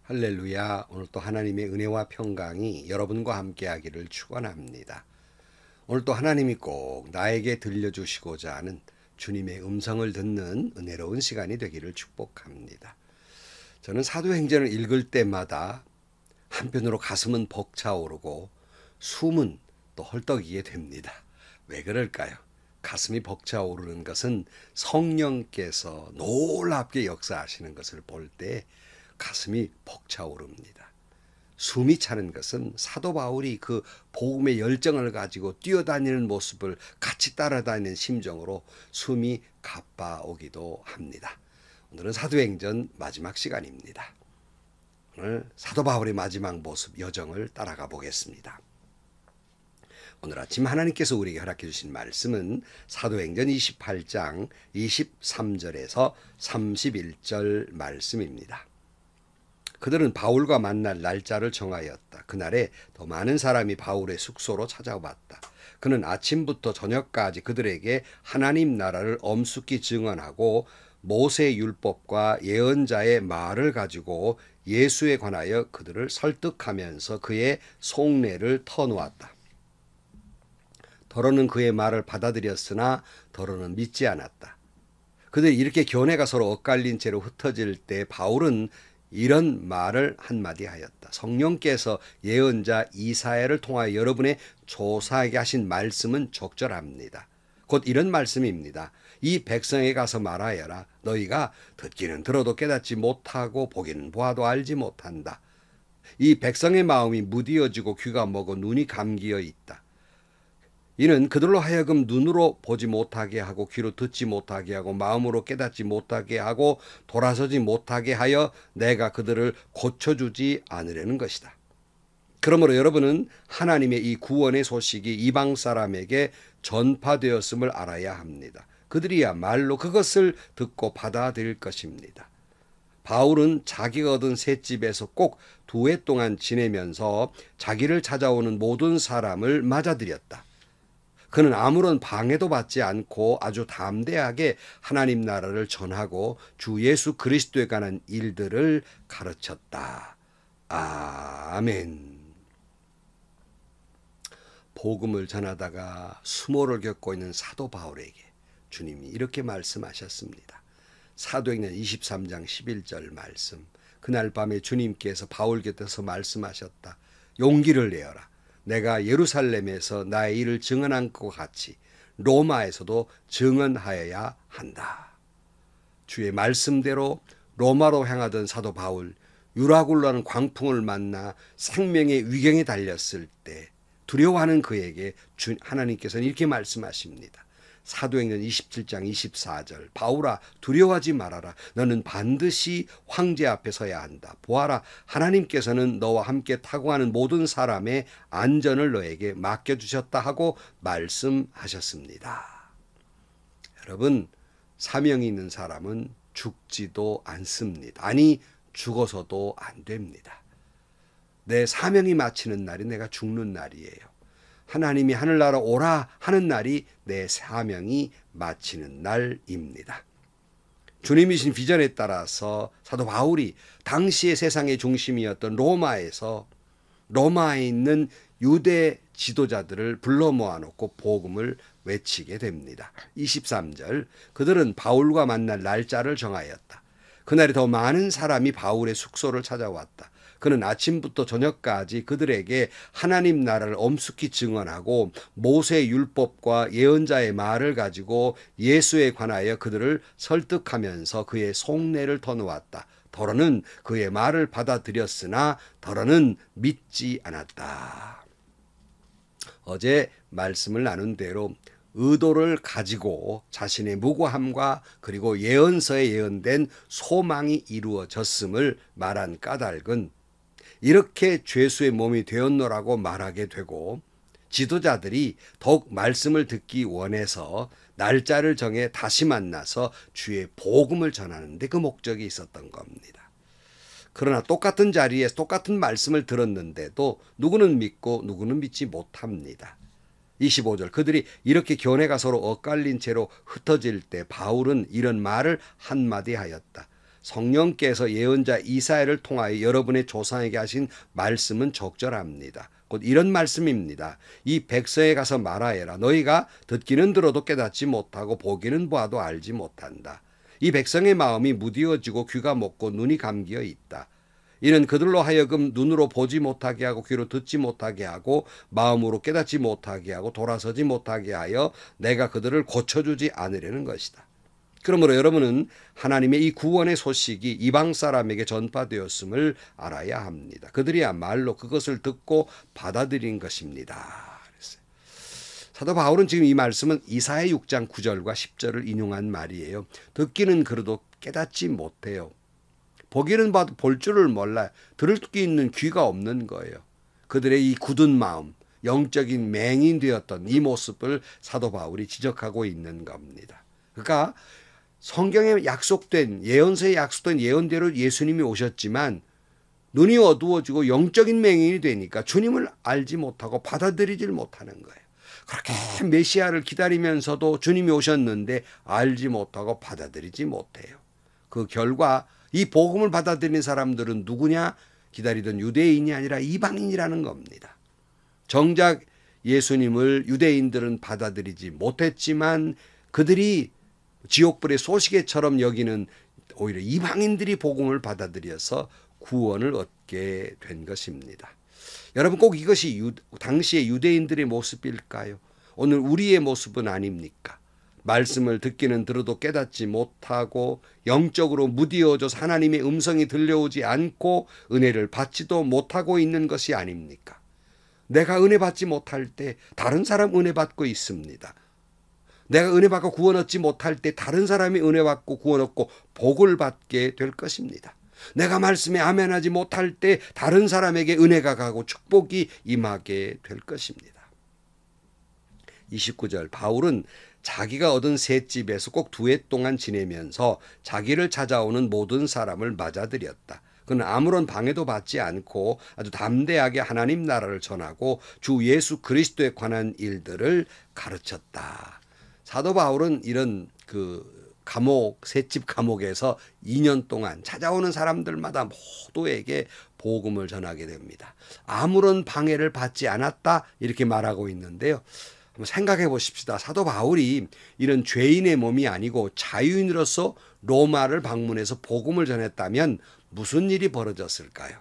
할렐루야. 오늘 또 하나님의 은혜와 평강이 여러분과 함께 하기를 축원합니다. 오늘 또 하나님이 꼭 나에게 들려주시고자 하는 주님의 음성을 듣는 은혜로운 시간이 되기를 축복합니다. 저는 사도행전을 읽을 때마다 한편으로 가슴은 벅차오르고 숨은 또 헐떡이게 됩니다. 왜 그럴까요? 가슴이 벅차오르는 것은 성령께서 놀랍게 역사하시는 것을 볼 때 가슴이 벅차오릅니다. 숨이 차는 것은 사도 바울이 그 복음의 열정을 가지고 뛰어다니는 모습을 같이 따라다니는 심정으로 숨이 가빠오기도 합니다. 오늘은 사도행전 마지막 시간입니다. 오늘 사도 바울의 마지막 모습 여정을 따라가 보겠습니다. 오늘 아침 하나님께서 우리에게 허락해 주신 말씀은 사도행전 28장 23절에서 31절 말씀입니다. 그들은 바울과 만날 날짜를 정하였다. 그날에 더 많은 사람이 바울의 숙소로 찾아왔다. 그는 아침부터 저녁까지 그들에게 하나님 나라를 엄숙히 증언하고 모세 율법과 예언자의 말을 가지고 예수에 관하여 그들을 설득하면서 그의 속내를 터놓았다. 더러는 그의 말을 받아들였으나 더러는 믿지 않았다. 그들이 이렇게 견해가 서로 엇갈린 채로 흩어질 때 바울은 이런 말을 한마디 하였다. 성령께서 예언자 이사야를 통하여 여러분의 조사에게 하신 말씀은 적절합니다. 곧 이런 말씀입니다. 이 백성에 가서 말하여라. 너희가 듣기는 들어도 깨닫지 못하고 보기는 보아도 알지 못한다. 이 백성의 마음이 무디어지고 귀가 먹어 눈이 감기어 있다. 이는 그들로 하여금 눈으로 보지 못하게 하고 귀로 듣지 못하게 하고 마음으로 깨닫지 못하게 하고 돌아서지 못하게 하여 내가 그들을 고쳐주지 않으려는 것이다. 그러므로 여러분은 하나님의 이 구원의 소식이 이방 사람에게 전파되었음을 알아야 합니다. 그들이야말로 그것을 듣고 받아들일 것입니다. 바울은 자기가 얻은 셋집에서 꼭 2해 동안 지내면서 자기를 찾아오는 모든 사람을 맞아들였다. 그는 아무런 방해도 받지 않고 아주 담대하게 하나님 나라를 전하고 주 예수 그리스도에 관한 일들을 가르쳤다. 아멘. 복음을 전하다가 수모를 겪고 있는 사도 바울에게 주님이 이렇게 말씀하셨습니다. 사도행전 23장 11절 말씀. 그날 밤에 주님께서 바울 곁에서 말씀하셨다. 용기를 내어라. 내가 예루살렘에서 나의 일을 증언한 것 같이 로마에서도 증언하여야 한다. 주의 말씀대로 로마로 향하던 사도 바울, 유라굴로라는 광풍을 만나 생명의 위경에 달렸을 때 두려워하는 그에게 하나님께서는 이렇게 말씀하십니다. 사도행전 27장 24절. 바울아, 두려워하지 말아라. 너는 반드시 황제 앞에 서야 한다. 보아라, 하나님께서는 너와 함께 타고 가는 모든 사람의 안전을 너에게 맡겨주셨다 하고 말씀하셨습니다. 여러분, 사명이 있는 사람은 죽지도 않습니다. 아니, 죽어서도 안 됩니다. 내 사명이 마치는 날이 내가 죽는 날이에요. 하나님이 하늘나라 오라 하는 날이 내 사명이 마치는 날입니다. 주님이신 비전에 따라서 사도 바울이 당시의 세상의 중심이었던 로마에 있는 유대 지도자들을 불러 모아놓고 복음을 외치게 됩니다. 23절. 그들은 바울과 만날 날짜를 정하였다. 그날에 더 많은 사람이 바울의 숙소를 찾아왔다. 그는 아침부터 저녁까지 그들에게 하나님 나라를 엄숙히 증언하고 모세 율법과 예언자의 말을 가지고 예수에 관하여 그들을 설득하면서 그의 속내를 터놓았다. 더러는 그의 말을 받아들였으나 더러는 믿지 않았다. 어제 말씀을 나눈 대로 의도를 가지고 자신의 무고함과 그리고 예언서에 예언된 소망이 이루어졌음을 말한 까닭은 이렇게 죄수의 몸이 되었노라고 말하게 되고 지도자들이 더욱 말씀을 듣기 원해서 날짜를 정해 다시 만나서 주의 복음을 전하는 데 그 목적이 있었던 겁니다. 그러나 똑같은 자리에서 똑같은 말씀을 들었는데도 누구는 믿고 누구는 믿지 못합니다. 25절. 그들이 이렇게 견해가 서로 엇갈린 채로 흩어질 때 바울은 이런 말을 한마디 하였다. 성령께서 예언자 이사야를 통하여 여러분의 조상에게 하신 말씀은 적절합니다. 곧 이런 말씀입니다. 이 백성에 가서 말하여라. 너희가 듣기는 들어도 깨닫지 못하고 보기는 보아도 알지 못한다. 이 백성의 마음이 무디어지고 귀가 먹고 눈이 감기어 있다. 이는 그들로 하여금 눈으로 보지 못하게 하고 귀로 듣지 못하게 하고 마음으로 깨닫지 못하게 하고 돌아서지 못하게 하여 내가 그들을 고쳐주지 않으려는 것이다. 그러므로 여러분은 하나님의 이 구원의 소식이 이방 사람에게 전파되었음을 알아야 합니다. 그들이야말로 그것을 듣고 받아들인 것입니다. 그랬어요. 사도 바울은 지금 이 말씀은 이사야 6장 9절과 10절을 인용한 말이에요. 듣기는 그래도 깨닫지 못해요. 보기는 봐도 볼 줄을 몰라요. 들을 수 있는 귀가 없는 거예요. 그들의 이 굳은 마음, 영적인 맹인 되었던 이 모습을 사도 바울이 지적하고 있는 겁니다. 그러니까 성경에 약속된 예언서에 약속된 예언대로 예수님이 오셨지만 눈이 어두워지고 영적인 맹인이 되니까 주님을 알지 못하고 받아들이질 못하는 거예요. 그렇게 메시아를 기다리면서도 주님이 오셨는데 알지 못하고 받아들이지 못해요. 그 결과 이 복음을 받아들이는 사람들은 누구냐? 기다리던 유대인이 아니라 이방인이라는 겁니다. 정작 예수님을 유대인들은 받아들이지 못했지만 그들이 지옥불의 소시계처럼 여기는 오히려 이방인들이 복음을 받아들여서 구원을 얻게 된 것입니다. 여러분 꼭 이것이 당시의 유대인들의 모습일까요? 오늘 우리의 모습은 아닙니까? 말씀을 듣기는 들어도 깨닫지 못하고 영적으로 무디어져서 하나님의 음성이 들려오지 않고 은혜를 받지도 못하고 있는 것이 아닙니까? 내가 은혜 받지 못할 때 다른 사람 은혜 받고 있습니다. 내가 은혜 받고 구원 얻지 못할 때 다른 사람이 은혜 받고 구원 얻고 복을 받게 될 것입니다. 내가 말씀에 아멘하지 못할 때 다른 사람에게 은혜가 가고 축복이 임하게 될 것입니다. 29절 바울은 자기가 얻은 새 집에서 꼭 2해 동안 지내면서 자기를 찾아오는 모든 사람을 맞아들였다. 그는 아무런 방해도 받지 않고 아주 담대하게 하나님 나라를 전하고 주 예수 그리스도에 관한 일들을 가르쳤다. 사도 바울은 이런 새집 감옥에서 2년 동안 찾아오는 사람들마다 모두에게 복음을 전하게 됩니다. 아무런 방해를 받지 않았다 이렇게 말하고 있는데요. 한번 생각해 보십시다. 사도 바울이 이런 죄인의 몸이 아니고 자유인으로서 로마를 방문해서 복음을 전했다면 무슨 일이 벌어졌을까요?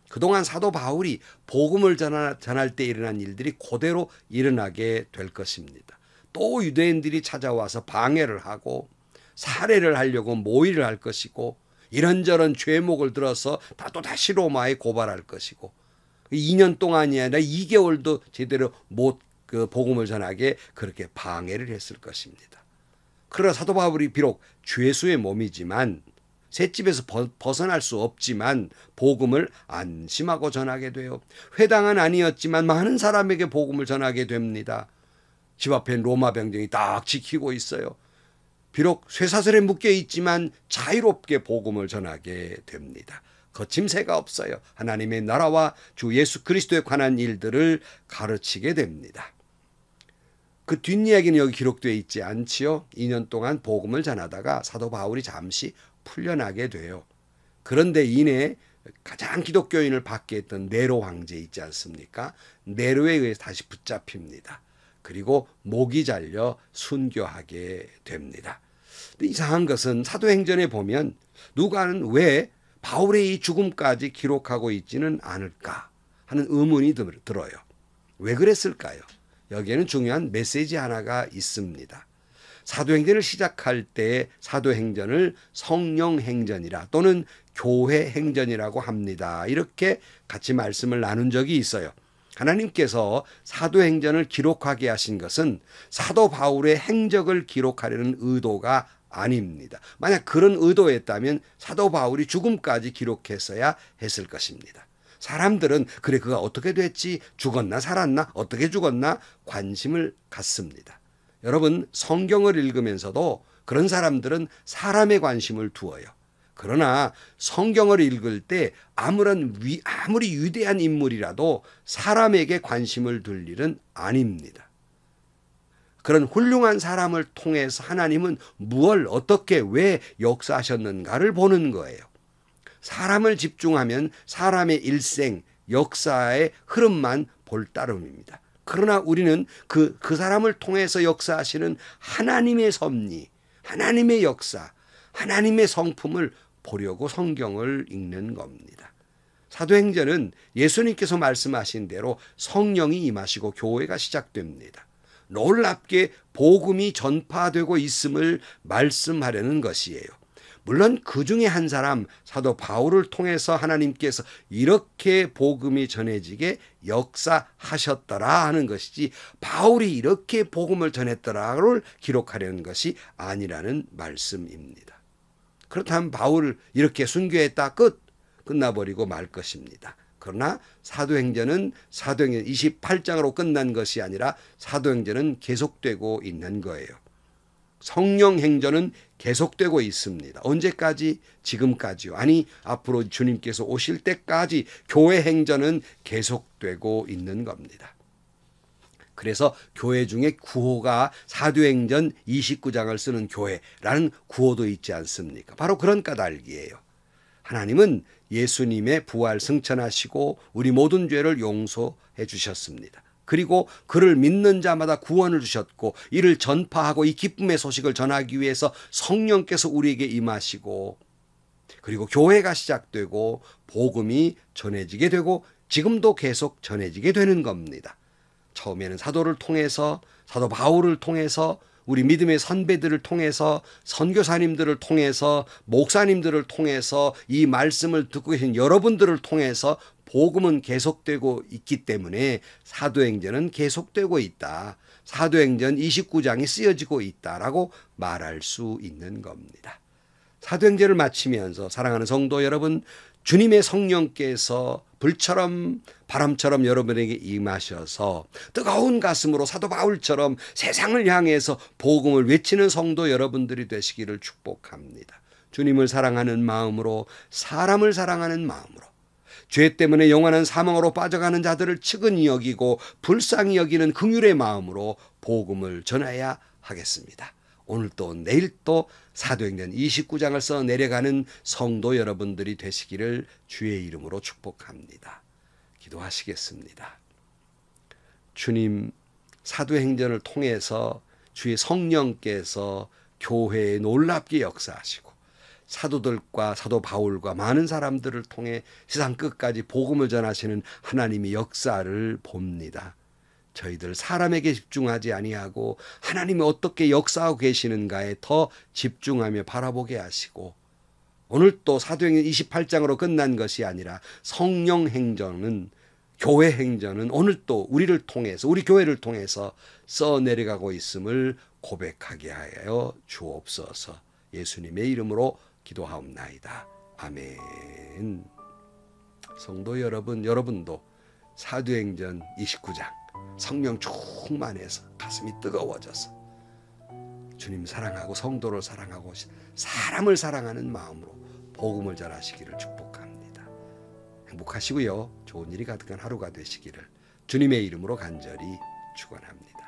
그동안 사도 바울이 복음을 전할 때 일어난 일들이 그대로 일어나게 될 것입니다. 또 유대인들이 찾아와서 방해를 하고 살해를 하려고 모의를 할 것이고 이런저런 죄목을 들어서 다시 로마에 고발할 것이고 2년 동안이 아니라 2개월도 제대로 못 복음을 전하게 그렇게 방해를 했을 것입니다. 그러나 사도 바울이 비록 죄수의 몸이지만 셋집에서 벗어날 수 없지만 복음을 안심하고 전하게 돼요. 회당은 아니었지만 많은 사람에게 복음을 전하게 됩니다. 집 앞에 로마 병정이 딱 지키고 있어요. 비록 쇠사슬에 묶여 있지만 자유롭게 복음을 전하게 됩니다. 거침새가 없어요. 하나님의 나라와 주 예수 그리스도에 관한 일들을 가르치게 됩니다. 그 뒷이야기는 여기 기록되어 있지 않지요. 2년 동안 복음을 전하다가 사도 바울이 잠시 풀려나게 돼요. 그런데 이내 가장 기독교인을 받게 했던 네로 황제 있지 않습니까? 네로에 의해서 다시 붙잡힙니다. 그리고 목이 잘려 순교하게 됩니다. 근데 이상한 것은 사도행전에 보면 누가는 왜 바울의 이 죽음까지 기록하고 있지는 않을까 하는 의문이 들어요. 왜 그랬을까요? 여기에는 중요한 메시지 하나가 있습니다. 사도행전을 시작할 때 사도행전을 성령행전이라 또는 교회행전이라고 합니다. 이렇게 같이 말씀을 나눈 적이 있어요. 하나님께서 사도행전을 기록하게 하신 것은 사도 바울의 행적을 기록하려는 의도가 아닙니다. 만약 그런 의도였다면 사도 바울이 죽음까지 기록했어야 했을 것입니다. 사람들은 그래 그가 어떻게 됐지? 죽었나 살았나? 어떻게 죽었나? 관심을 갖습니다. 여러분 성경을 읽으면서도 그런 사람들은 사람의 관심을 두어요. 그러나 성경을 읽을 때 아무리 위대한 인물이라도 사람에게 관심을 둘 일은 아닙니다. 그런 훌륭한 사람을 통해서 하나님은 무엇, 어떻게, 왜 역사하셨는가를 보는 거예요. 사람을 집중하면 사람의 일생, 역사의 흐름만 볼 따름입니다. 그러나 우리는 그 사람을 통해서 역사하시는 하나님의 섭리, 하나님의 역사, 하나님의 성품을 보려고 성경을 읽는 겁니다. 사도행전은 예수님께서 말씀하신 대로 성령이 임하시고 교회가 시작됩니다. 놀랍게 복음이 전파되고 있음을 말씀하려는 것이에요. 물론 그 중에 한 사람 사도 바울을 통해서 하나님께서 이렇게 복음이 전해지게 역사하셨더라 하는 것이지 바울이 이렇게 복음을 전했더라를 기록하려는 것이 아니라는 말씀입니다. 그렇다면 바울을 이렇게 순교했다 끝나버리고 말 것입니다. 그러나 사도행전은 사도행전 28장으로 끝난 것이 아니라 사도행전은 계속되고 있는 거예요. 성령 행전은 계속되고 있습니다. 언제까지? 지금까지요. 아니, 앞으로 주님께서 오실 때까지 교회 행전은 계속되고 있는 겁니다. 그래서 교회 중에 구호가 사도행전 29장을 쓰는 교회라는 구호도 있지 않습니까? 바로 그런 까닭이에요. 하나님은 예수님의 부활 승천하시고 우리 모든 죄를 용서해 주셨습니다. 그리고 그를 믿는 자마다 구원을 주셨고 이를 전파하고 이 기쁨의 소식을 전하기 위해서 성령께서 우리에게 임하시고 그리고 교회가 시작되고 복음이 전해지게 되고 지금도 계속 전해지게 되는 겁니다. 처음에는 사도를 통해서 사도 바울을 통해서 우리 믿음의 선배들을 통해서 선교사님들을 통해서 목사님들을 통해서 이 말씀을 듣고 계신 여러분들을 통해서 복음은 계속되고 있기 때문에 사도행전은 계속되고 있다. 사도행전 29장이 쓰여지고 있다라고 말할 수 있는 겁니다. 사도행전을 마치면서 사랑하는 성도 여러분, 주님의 성령께서 불처럼 바람처럼 여러분에게 임하셔서 뜨거운 가슴으로 사도 바울처럼 세상을 향해서 복음을 외치는 성도 여러분들이 되시기를 축복합니다. 주님을 사랑하는 마음으로, 사람을 사랑하는 마음으로, 죄 때문에 영원한 사망으로 빠져가는 자들을 측은히 여기고 불쌍히 여기는 긍휼의 마음으로 복음을 전해야 하겠습니다. 오늘 또 내일 또 사도행전 29장을 써 내려가는 성도 여러분들이 되시기를 주의 이름으로 축복합니다. 기도하시겠습니다. 주님, 사도행전을 통해서 주의 성령께서 교회에 놀랍게 역사하시고 사도들과 사도 바울과 많은 사람들을 통해 세상 끝까지 복음을 전하시는 하나님의 역사를 봅니다. 저희들 사람에게 집중하지 아니하고 하나님이 어떻게 역사하고 계시는가에 더 집중하며 바라보게 하시고 오늘 또 사도행전 28장으로 끝난 것이 아니라 성령 행전은 교회 행전은 오늘 또 우리를 통해서 우리 교회를 통해서 써 내려가고 있음을 고백하게 하여 주옵소서. 예수님의 이름으로 기도하옵나이다. 아멘. 성도 여러분, 여러분도 사도행전 29장 성령 충만해서 가슴이 뜨거워져서 주님 사랑하고 성도를 사랑하고 사람을 사랑하는 마음으로 복음을 전하시기를 축복합니다. 행복하시고요. 좋은 일이 가득한 하루가 되시기를 주님의 이름으로 간절히 축원합니다.